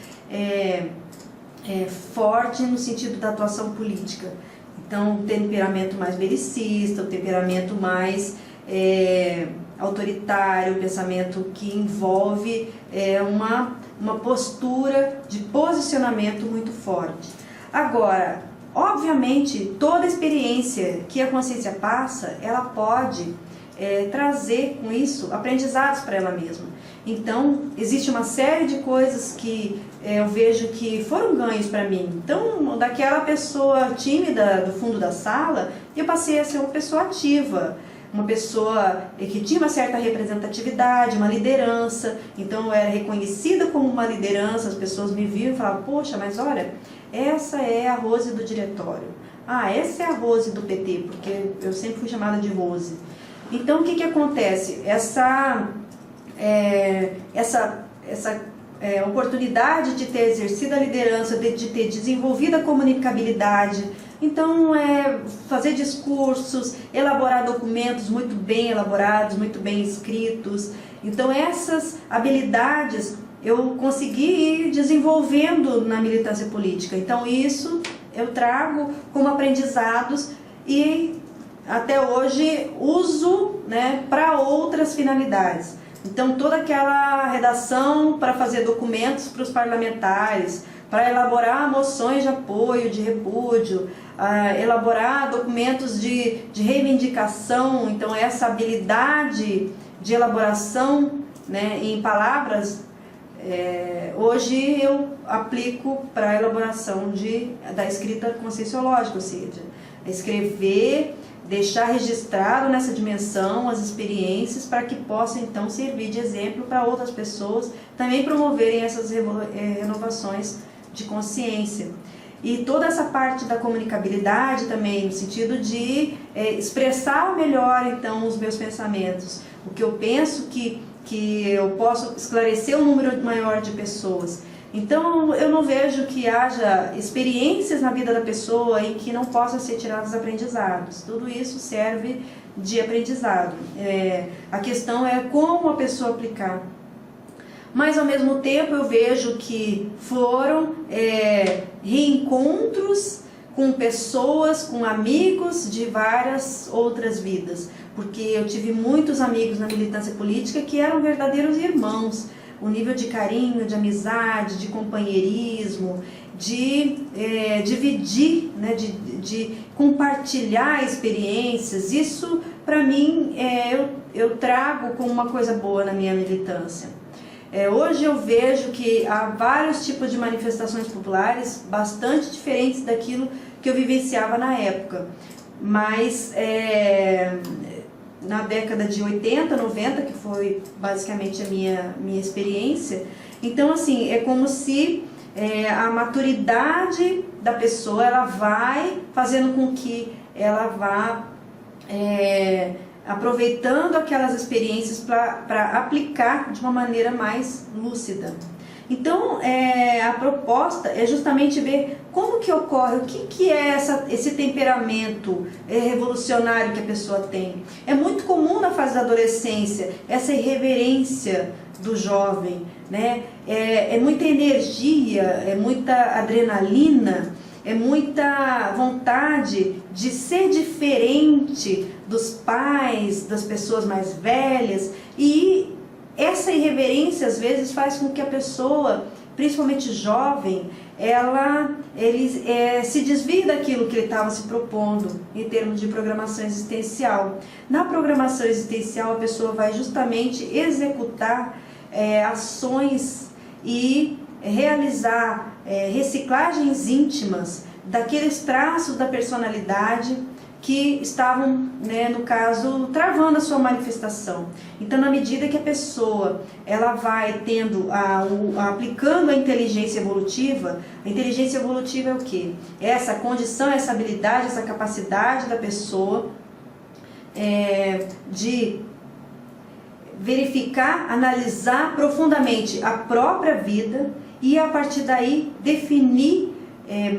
forte no sentido da atuação política. Então, o temperamento mais belicista, o temperamento mais autoritário, o pensamento que envolve uma postura de posicionamento muito forte. Agora, obviamente, toda experiência que a consciência passa, ela pode trazer com isso aprendizados para ela mesma. Então, existe uma série de coisas que eu vejo que foram ganhos para mim. Então, daquela pessoa tímida do fundo da sala, eu passei a ser uma pessoa ativa, uma pessoa que tinha uma certa representatividade, uma liderança. Então, eu era reconhecida como uma liderança, as pessoas me viam e falavam, poxa, mas olha, essa é a Rose do diretório. Ah, essa é a Rose do PT, porque eu sempre fui chamada de Rose. Então, o que acontece? Essa oportunidade de ter exercido a liderança, de ter desenvolvido a comunicabilidade, então fazer discursos, elaborar documentos muito bem elaborados, muito bem escritos. Então essas habilidades eu consegui ir desenvolvendo na militância política. Então isso eu trago como aprendizados e até hoje uso, né, para outras finalidades. Então toda aquela redação para fazer documentos para os parlamentares, para elaborar moções de apoio, de repúdio, elaborar documentos de reivindicação. Então essa habilidade de elaboração, né, em palavras, hoje eu aplico para a elaboração da escrita conscienciológica, ou seja, escrever, deixar registrado nessa dimensão as experiências para que possa então servir de exemplo para outras pessoas também promoverem essas renovações de consciência. E toda essa parte da comunicabilidade também, no sentido de expressar melhor então os meus pensamentos, o que eu penso que eu posso esclarecer um número maior de pessoas. Então eu não vejo que haja experiências na vida da pessoa em que não possam ser tirados aprendizados. Tudo isso serve de aprendizado. A questão é como a pessoa aplicar. Mas ao mesmo tempo eu vejo que foram reencontros com pessoas, com amigos de várias outras vidas. Porque eu tive muitos amigos na militância política que eram verdadeiros irmãos. O nível de carinho, de amizade, de companheirismo, de dividir, né, de compartilhar experiências, isso para mim eu trago como uma coisa boa na minha militância. Hoje eu vejo que há vários tipos de manifestações populares bastante diferentes daquilo que eu vivenciava na época, mas na década de 80, 90, que foi basicamente a minha experiência. Então, assim, é como se a maturidade da pessoa, ela vai fazendo com que ela vá aproveitando aquelas experiências para aplicar de uma maneira mais lúcida. Então, a proposta é justamente ver como que ocorre, o que é esse temperamento revolucionário que a pessoa tem. É muito comum na fase da adolescência essa irreverência do jovem, né? É muita energia, é muita adrenalina, é muita vontade de ser diferente dos pais, das pessoas mais velhas, e essa irreverência às vezes faz com que a pessoa, principalmente jovem, ele se desvie daquilo que ele estava se propondo em termos de programação existencial. Na programação existencial a pessoa vai justamente executar ações e realizar reciclagens íntimas daqueles traços da personalidade que estavam, né, no caso, travando a sua manifestação. Então, na medida que a pessoa ela vai aplicando a inteligência evolutiva é o quê? Essa condição, essa habilidade, essa capacidade da pessoa de verificar, analisar profundamente a própria vida e, a partir daí, definir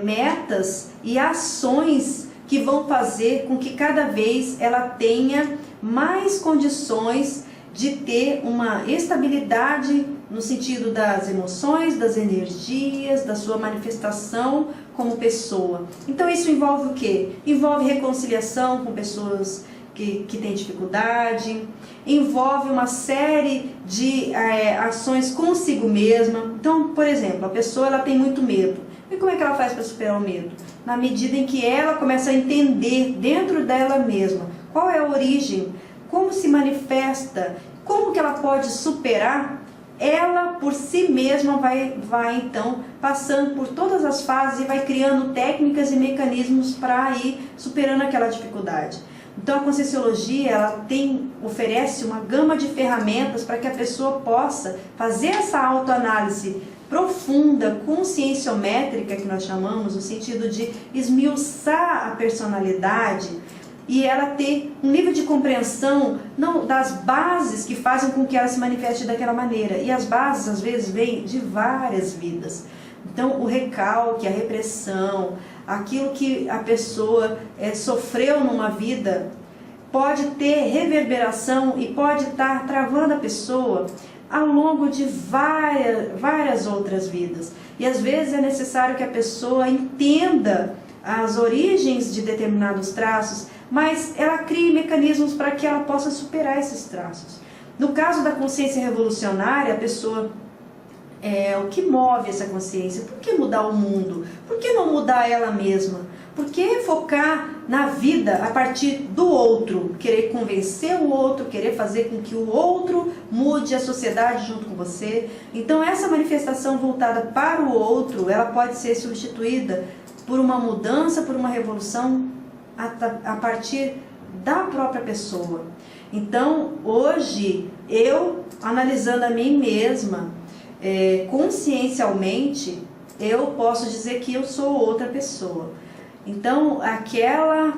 metas e ações que vão fazer com que cada vez ela tenha mais condições de ter uma estabilidade no sentido das emoções, das energias, da sua manifestação como pessoa. Então isso envolve o quê? Envolve reconciliação com pessoas que têm dificuldade, envolve uma série de ações consigo mesma. Então, por exemplo, a pessoa ela tem muito medo. E como é que ela faz para superar o medo? Na medida em que ela começa a entender dentro dela mesma qual é a origem como se manifesta, como que ela pode superar, ela por si mesma vai então passando por todas as fases e vai criando técnicas e mecanismos para ir superando aquela dificuldade. Então a Conscienciologia, ela oferece uma gama de ferramentas para que a pessoa possa fazer essa autoanálise profunda, conscienciométrica, que nós chamamos, no sentido de esmiuçar a personalidade e ela ter um nível de compreensão das bases que fazem com que ela se manifeste daquela maneira. E as bases, às vezes, vêm de várias vidas. Então, o recalque, a repressão, aquilo que a pessoa sofreu numa vida, pode ter reverberação e pode estar travando a pessoa ao longo de várias outras vidas. E às vezes é necessário que a pessoa entenda as origens de determinados traços, mas ela crie mecanismos para que ela possa superar esses traços. No caso da consciência revolucionária, a pessoa, o que move essa consciência? Por que mudar o mundo? Por que não mudar ela mesma? Por que focar na vida a partir do outro? Querer convencer o outro, querer fazer com que o outro mude a sociedade junto com você. Então essa manifestação voltada para o outro, ela pode ser substituída por uma mudança, por uma revolução a partir da própria pessoa. Então hoje, eu analisando a mim mesma, consciencialmente, eu posso dizer que eu sou outra pessoa. Então aquela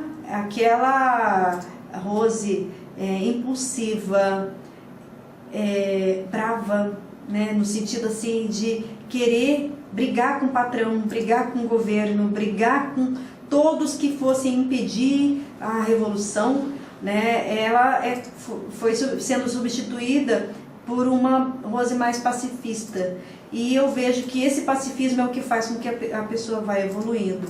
Rose impulsiva, brava, né, no sentido assim de querer brigar com o patrão, brigar com o governo, brigar com todos que fossem impedir a revolução, né, ela foi sendo substituída por uma Rose mais pacifista. E eu vejo que esse pacifismo é o que faz com que a pessoa vá evoluindo.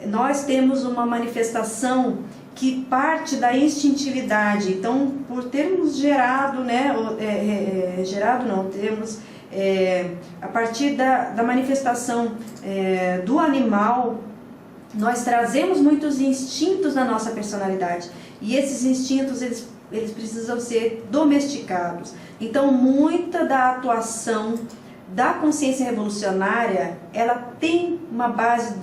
Nós temos uma manifestação que parte da instintividade. Então, por termos gerado, né, a partir da manifestação do animal, nós trazemos muitos instintos na nossa personalidade. E esses instintos, eles precisam ser domesticados. Então, muita da atuação da consciência revolucionária, ela tem uma base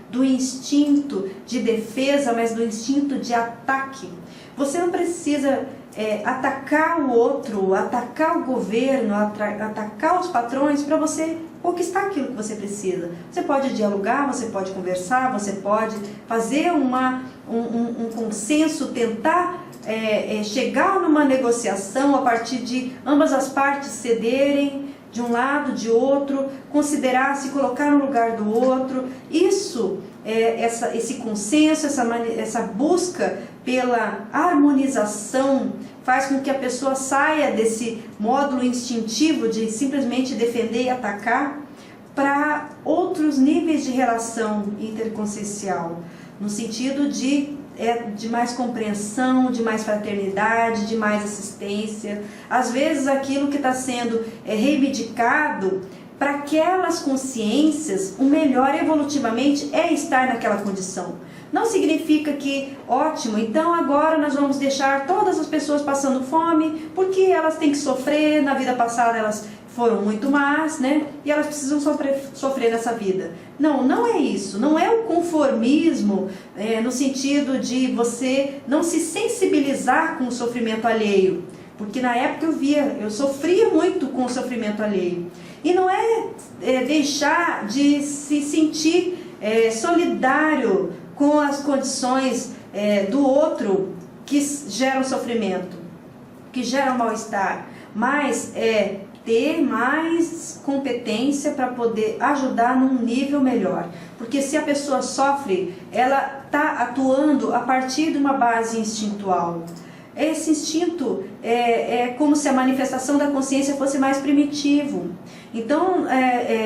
do instinto de defesa, mas do instinto de ataque. Você não precisa atacar o outro, atacar o governo, atacar os patrões para você conquistar aquilo que você precisa. Você pode dialogar, você pode conversar, você pode fazer um consenso, tentar chegar numa negociação a partir de ambas as partes cederem de um lado, de outro, considerar, se colocar no lugar do outro. Isso, esse consenso, essa busca pela harmonização faz com que a pessoa saia desse módulo instintivo de simplesmente defender e atacar para outros níveis de relação interconsciencial, no sentido de mais compreensão, de mais fraternidade, de mais assistência. Às vezes aquilo que está sendo reivindicado para aquelas consciências, o melhor evolutivamente é estar naquela condição. Não significa que, ótimo, então agora nós vamos deixar todas as pessoas passando fome, porque elas têm que sofrer, na vida passada elas foram muito más, né? E elas precisam sofrer nessa vida. Não, não é isso. Não é o conformismo no sentido de você não se sensibilizar com o sofrimento alheio. Porque na época eu sofria muito com o sofrimento alheio. E não é deixar de se sentir solidário com as condições do outro que geram sofrimento, que geram mal-estar, mas ter mais competência para poder ajudar num nível melhor. Porque se a pessoa sofre, ela está atuando a partir de uma base instintual. Esse instinto é como se a manifestação da consciência fosse mais primitivo. Então,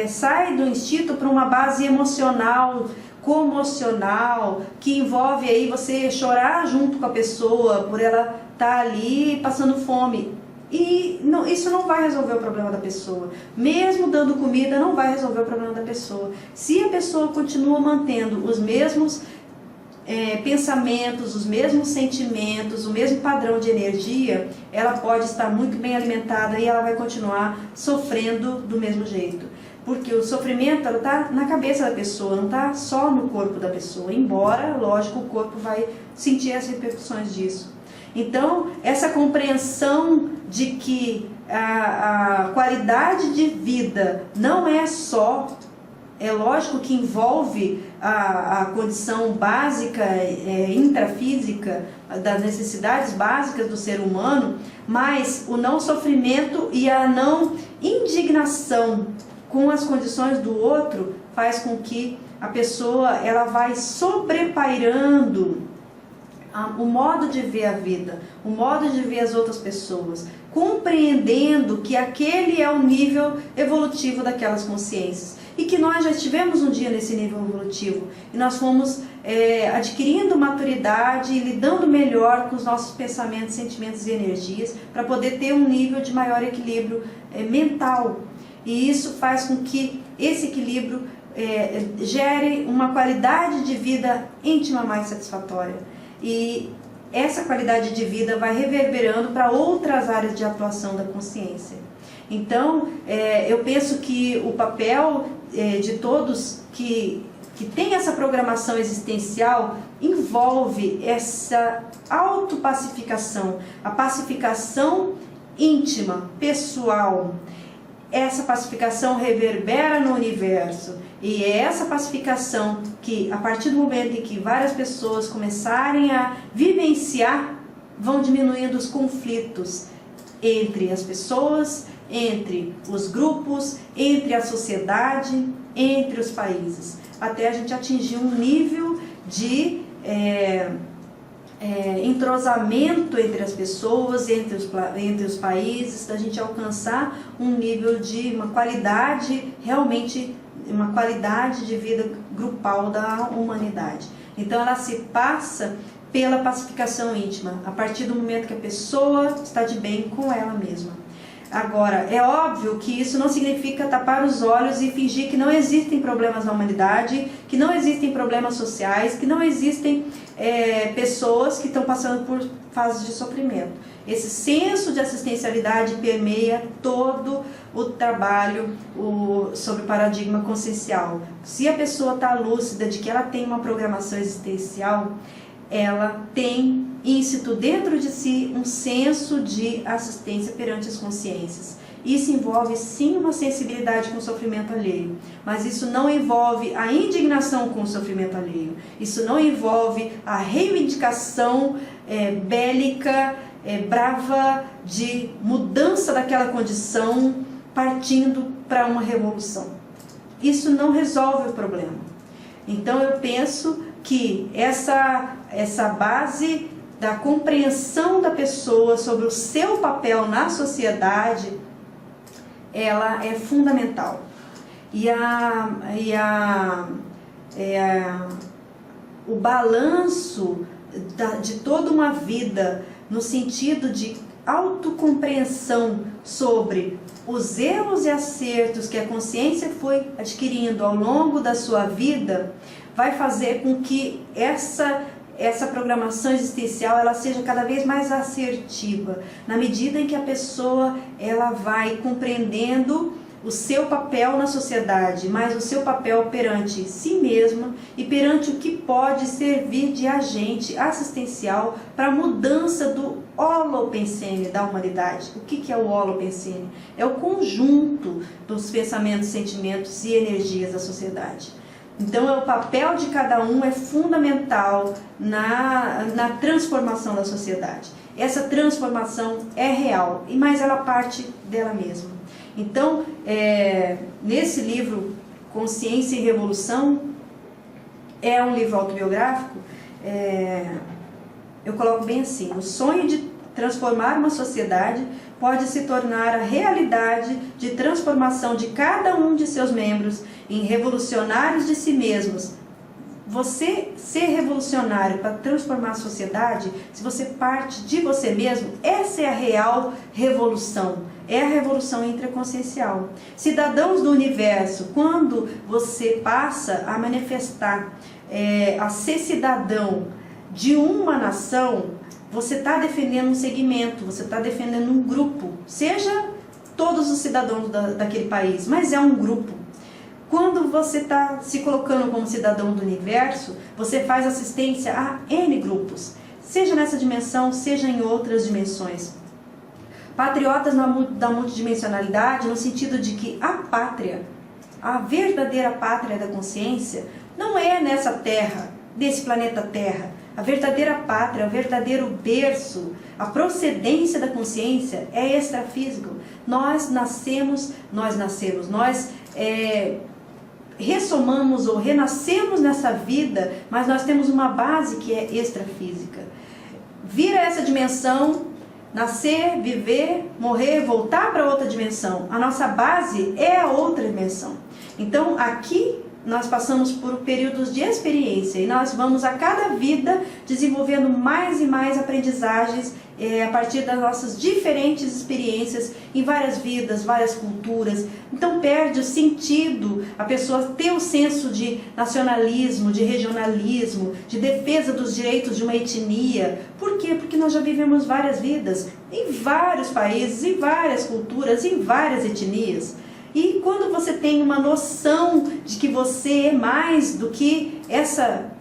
sai do instinto para uma base emocional, comocional, que envolve aí você chorar junto com a pessoa por ela estar ali passando fome. E isso não vai resolver o problema da pessoa. Mesmo dando comida, não vai resolver o problema da pessoa. Se a pessoa continua mantendo os mesmos pensamentos, os mesmos sentimentos, o mesmo padrão de energia, ela pode estar muito bem alimentada e ela vai continuar sofrendo do mesmo jeito. Porque o sofrimento está na cabeça da pessoa, não está só no corpo da pessoa, embora, lógico, o corpo vai sentir as repercussões disso. Então, essa compreensão de que a qualidade de vida não é só, é lógico que envolve a condição básica, intrafísica, das necessidades básicas do ser humano, mas o não sofrimento e a não indignação com as condições do outro faz com que a pessoa ela vai sobrepairando o modo de ver a vida, o modo de ver as outras pessoas, compreendendo que aquele é o nível evolutivo daquelas consciências e que nós já estivemos um dia nesse nível evolutivo e nós fomos adquirindo maturidade e lidando melhor com os nossos pensamentos, sentimentos e energias para poder ter um nível de maior equilíbrio mental. E isso faz com que esse equilíbrio gere uma qualidade de vida íntima mais satisfatória. E essa qualidade de vida vai reverberando para outras áreas de atuação da consciência. Então, eu penso que o papel de todos que tem essa programação existencial envolve essa autopacificação, a pacificação íntima, pessoal. Essa pacificação reverbera no universo e é essa pacificação que, a partir do momento em que várias pessoas começarem a vivenciar, vão diminuindo os conflitos entre as pessoas, entre os grupos, entre a sociedade, entre os países, até a gente atingir um nível de entrosamento entre as pessoas, entre os países, da gente alcançar um nível de uma qualidade, realmente uma qualidade de vida grupal da humanidade. Então ela se passa pela pacificação íntima, a partir do momento que a pessoa está de bem com ela mesma. Agora, é óbvio que isso não significa tapar os olhos e fingir que não existem problemas na humanidade, que não existem problemas sociais, que não existem pessoas que estão passando por fases de sofrimento. Esse senso de assistencialidade permeia todo o trabalho sobre o paradigma consciencial. Se a pessoa está lúcida de que ela tem uma programação existencial, ela tem íncito dentro de si um senso de assistência perante as consciências. Isso envolve sim uma sensibilidade com o sofrimento alheio, mas isso não envolve a indignação com o sofrimento alheio. Isso não envolve a reivindicação bélica, brava, de mudança daquela condição, partindo para uma revolução. Isso não resolve o problema. Então eu penso que essa base da compreensão da pessoa sobre o seu papel na sociedade, ela é fundamental. O balanço de toda uma vida, no sentido de autocompreensão sobre os erros e acertos que a consciência foi adquirindo ao longo da sua vida, vai fazer com que essa programação existencial ela seja cada vez mais assertiva, na medida em que a pessoa ela vai compreendendo o seu papel na sociedade, mas o seu papel perante si mesma e perante o que pode servir de agente assistencial para a mudança do holopensene da humanidade. O que é o holopensene? É o conjunto dos pensamentos, sentimentos e energias da sociedade. Então, o papel de cada um é fundamental na transformação da sociedade. Essa transformação é real, mas ela parte dela mesma. Então, nesse livro, Consciência e Revolução, é um livro autobiográfico, eu coloco bem assim: o sonho de transformar uma sociedade pode se tornar a realidade de transformação de cada um de seus membros em revolucionários de si mesmos. Você ser revolucionário para transformar a sociedade, se você parte de você mesmo, essa é a real revolução. É a revolução intraconsciencial. Cidadãos do universo, quando você passa a manifestar a ser cidadão de uma nação, você está defendendo um segmento, você está defendendo um grupo, seja todos os cidadãos daquele país, mas é um grupo. Quando você está se colocando como cidadão do universo, você faz assistência a N grupos, seja nessa dimensão, seja em outras dimensões. Patriotas da multidimensionalidade, no sentido de que a pátria, a verdadeira pátria da consciência, não é nessa terra, desse planeta Terra. A verdadeira pátria, o verdadeiro berço, a procedência da consciência é extrafísico. Nós ressomamos ou renascemos nessa vida, mas nós temos uma base que é extrafísica. Vir a essa dimensão, nascer, viver, morrer, voltar para outra dimensão. A nossa base é a outra dimensão. Então, aqui nós passamos por períodos de experiência e nós vamos a cada vida desenvolvendo mais e mais aprendizagens a partir das nossas diferentes experiências em várias vidas, várias culturas. Então perde o sentido a pessoa ter o senso de nacionalismo, de regionalismo, de defesa dos direitos de uma etnia. Por quê? Porque nós já vivemos várias vidas em vários países, em várias culturas, em várias etnias. E quando você tem uma noção de que você é mais do que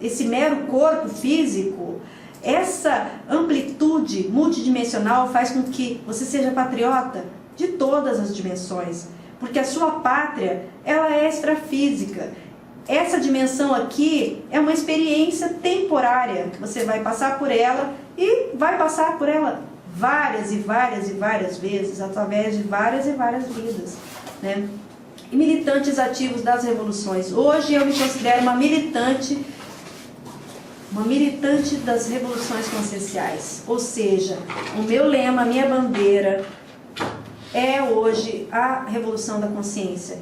esse mero corpo físico, essa amplitude multidimensional faz com que você seja patriota de todas as dimensões, porque a sua pátria, ela é extrafísica. Essa dimensão aqui é uma experiência temporária, você vai passar por ela e vai passar por ela várias e várias e várias vezes, através de várias e várias vidas, né? E militantes ativos das revoluções. Hoje eu me considero uma militante das revoluções conscienciais, ou seja, o meu lema, a minha bandeira é hoje a revolução da consciência,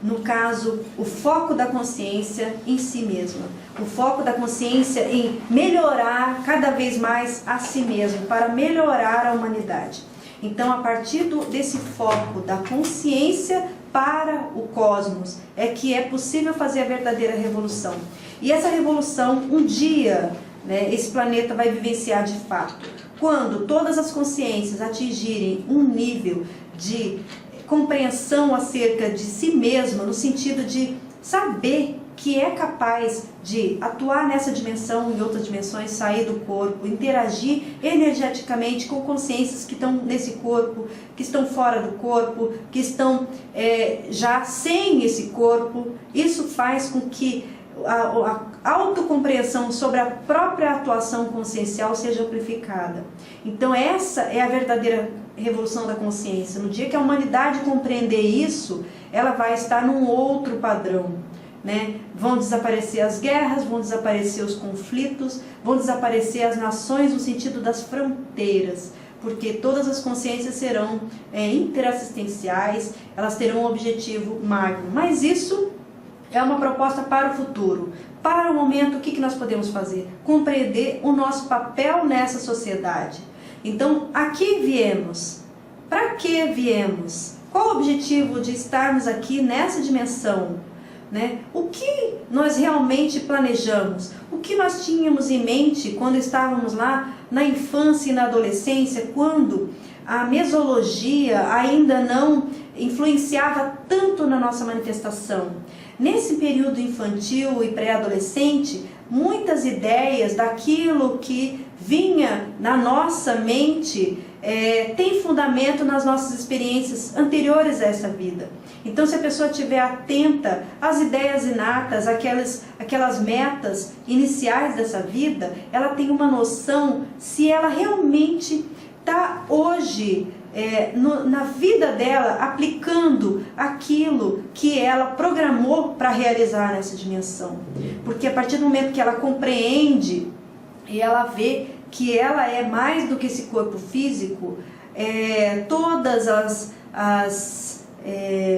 no caso, o foco da consciência em si mesma, o foco da consciência em melhorar cada vez mais a si mesmo, para melhorar a humanidade. Então, a partir desse foco da consciência para o cosmos, é que é possível fazer a verdadeira revolução. E essa revolução, um dia, né, esse planeta vai vivenciar de fato, quando todas as consciências atingirem um nível de compreensão acerca de si mesma, no sentido de saber que é capaz de atuar nessa dimensão, em outras dimensões, sair do corpo, interagir energeticamente com consciências que estão nesse corpo, que estão fora do corpo, que estão já sem esse corpo. Isso faz com que a autocompreensão sobre a própria atuação consciencial seja amplificada. Então essa é a verdadeira revolução da consciência. No dia que a humanidade compreender isso, ela vai estar num outro padrão, né? Vão desaparecer as guerras, vão desaparecer os conflitos, vão desaparecer as nações no sentido das fronteiras, porque todas as consciências serão interassistenciais, elas terão um objetivo magno. Mas isso é uma proposta para o futuro. Para o momento, o que nós podemos fazer? Compreender o nosso papel nessa sociedade. Então, aqui viemos. Para que viemos? Qual o objetivo de estarmos aqui nessa dimensão? Né? O que nós realmente planejamos? O que nós tínhamos em mente quando estávamos lá na infância e na adolescência, quando a mesologia ainda não influenciava tanto na nossa manifestação? Nesse período infantil e pré-adolescente, muitas ideias daquilo que vinha na nossa mente tem fundamento nas nossas experiências anteriores a essa vida. Então, se a pessoa estiver atenta às ideias inatas, aquelas metas iniciais dessa vida, ela tem uma noção se ela realmente está hoje na vida dela aplicando aquilo que ela programou para realizar nessa dimensão. Porque a partir do momento que ela compreende e ela vê que ela é mais do que esse corpo físico, todas as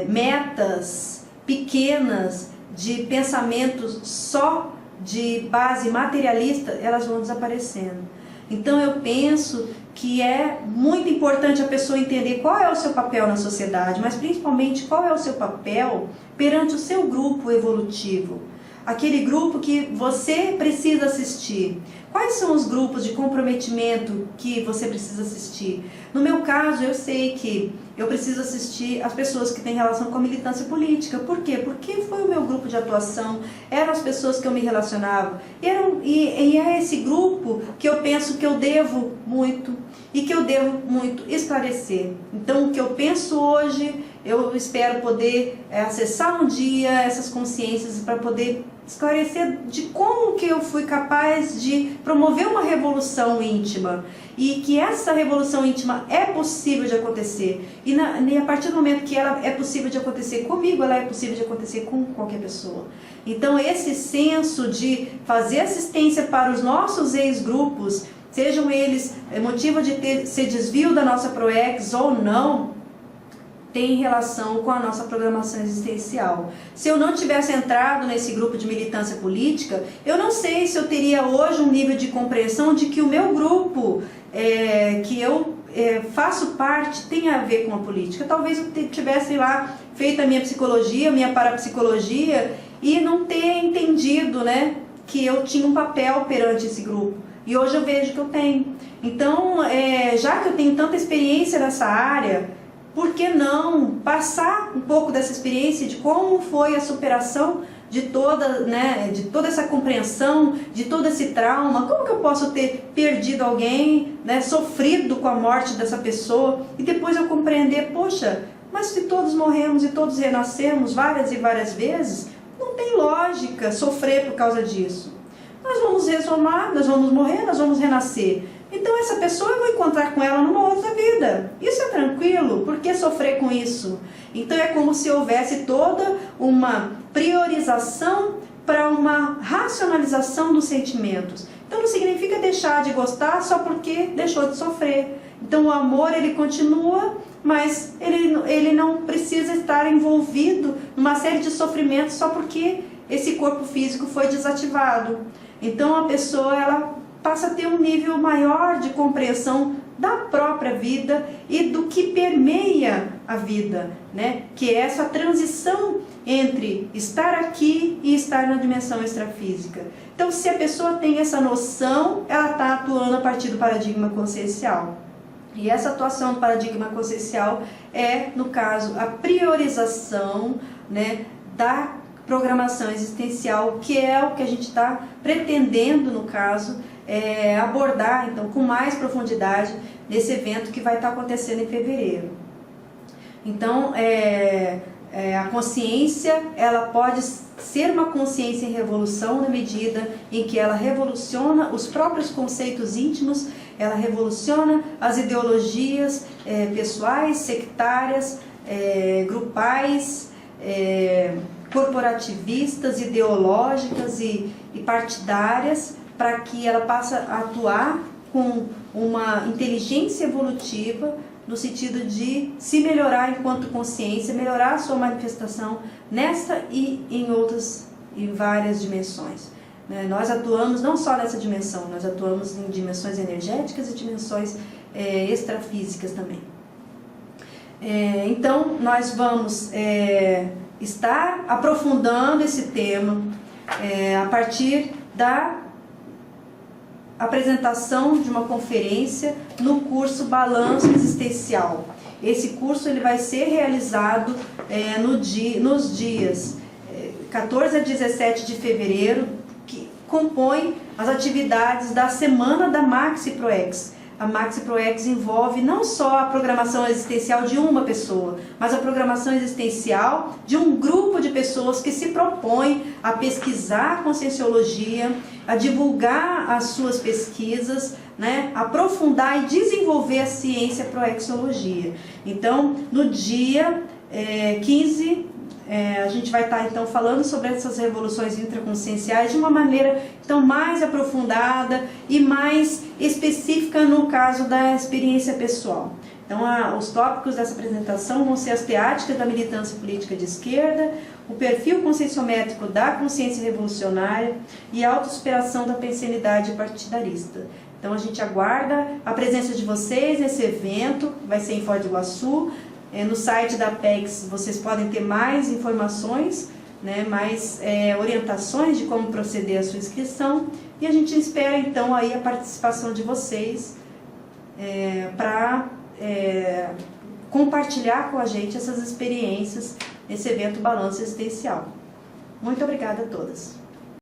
metas pequenas de pensamentos só de base materialista, elas vão desaparecendo. Então eu penso que é muito importante a pessoa entender qual é o seu papel na sociedade, mas principalmente qual é o seu papel perante o seu grupo evolutivo. aquele grupo que você precisa assistir. Quais são os grupos de comprometimento que você precisa assistir? No meu caso, eu sei que eu preciso assistir as pessoas que têm relação com a militância política. Por quê? Porque foi o meu grupo de atuação, eram as pessoas que eu me relacionava. E é esse grupo que eu penso que eu devo muito e que eu devo muito esclarecer. Então, o que eu penso hoje, eu espero poder acessar um dia essas consciências para poder esclarecer de como que eu fui capaz de promover uma revolução íntima e que essa revolução íntima é possível de acontecer e a partir do momento que ela é possível de acontecer comigo, ela é possível de acontecer com qualquer pessoa. Então esse senso de fazer assistência para os nossos ex-grupos, sejam eles motivo de ser desvio da nossa PROEX ou não, tem relação com a nossa programação existencial. Se eu não tivesse entrado nesse grupo de militância política, eu não sei se eu teria hoje um nível de compreensão de que o meu grupo, que eu faço parte, tem a ver com a política. Talvez eu tivesse lá feito a minha psicologia, minha parapsicologia, e não ter entendido, né, que eu tinha um papel perante esse grupo. E hoje eu vejo que eu tenho. Então, já que eu tenho tanta experiência nessa área, por que não passar um pouco dessa experiência de como foi a superação de toda essa compreensão, de todo esse trauma? Como que eu posso ter perdido alguém, né, sofrido com a morte dessa pessoa e depois eu compreender, poxa, mas se todos morremos e todos renascemos várias e várias vezes, não tem lógica sofrer por causa disso. Nós vamos resumar, nós vamos morrer, nós vamos renascer. Então essa pessoa eu vou encontrar com ela numa outra vida. Isso é tranquilo, por que sofrer com isso? Então é como se houvesse toda uma priorização para uma racionalização dos sentimentos. Então não significa deixar de gostar só porque deixou de sofrer. Então o amor ele continua, mas ele não precisa estar envolvido numa série de sofrimentos só porque esse corpo físico foi desativado. Então a pessoa ela passa a ter um nível maior de compreensão da própria vida e do que permeia a vida, né? Que é essa transição entre estar aqui e estar na dimensão extrafísica. Então, se a pessoa tem essa noção, ela está atuando a partir do paradigma consciencial. E essa atuação do paradigma consciencial é, no caso, a priorização, né, da programação existencial, que é o que a gente está pretendendo, no caso, abordar então com mais profundidade nesse evento que vai estar acontecendo em fevereiro. Então, a consciência, ela pode ser uma consciência em revolução na medida em que ela revoluciona os próprios conceitos íntimos, ela revoluciona as ideologias pessoais, sectárias, grupais, corporativistas, ideológicas e partidárias, para que ela passe a atuar com uma inteligência evolutiva no sentido de se melhorar enquanto consciência, melhorar a sua manifestação nessa e em várias dimensões. Nós atuamos não só nessa dimensão, nós atuamos em dimensões energéticas e dimensões extrafísicas também. Então, nós vamos estar aprofundando esse tema a partir da apresentação de uma conferência no curso Balanço Existencial. Esse curso ele vai ser realizado nos dias 14 a 17 de fevereiro, que compõe as atividades da semana da Maxi PROEX. A Maxi PROEX envolve não só a programação existencial de uma pessoa, mas a programação existencial de um grupo de pessoas que se propõem a pesquisar a conscienciologia, a divulgar as suas pesquisas, né, aprofundar e desenvolver a ciência proexologia. Então, no dia 15, a gente vai estar então falando sobre essas revoluções intraconscienciais de uma maneira então mais aprofundada e mais específica no caso da experiência pessoal. Então, os tópicos dessa apresentação vão ser as teáticas da militância política de esquerda, o perfil conscienciométrico da consciência revolucionária e a autossuperação da pensenidade partidarista. Então, a gente aguarda a presença de vocês nesse evento, vai ser em Foz do Iguaçu. No site da PEX vocês podem ter mais informações né, mais orientações de como proceder a sua inscrição, e a gente espera então aí a participação de vocês para compartilhar com a gente essas experiências nesse evento Balanço Existencial. Muito obrigada a todas.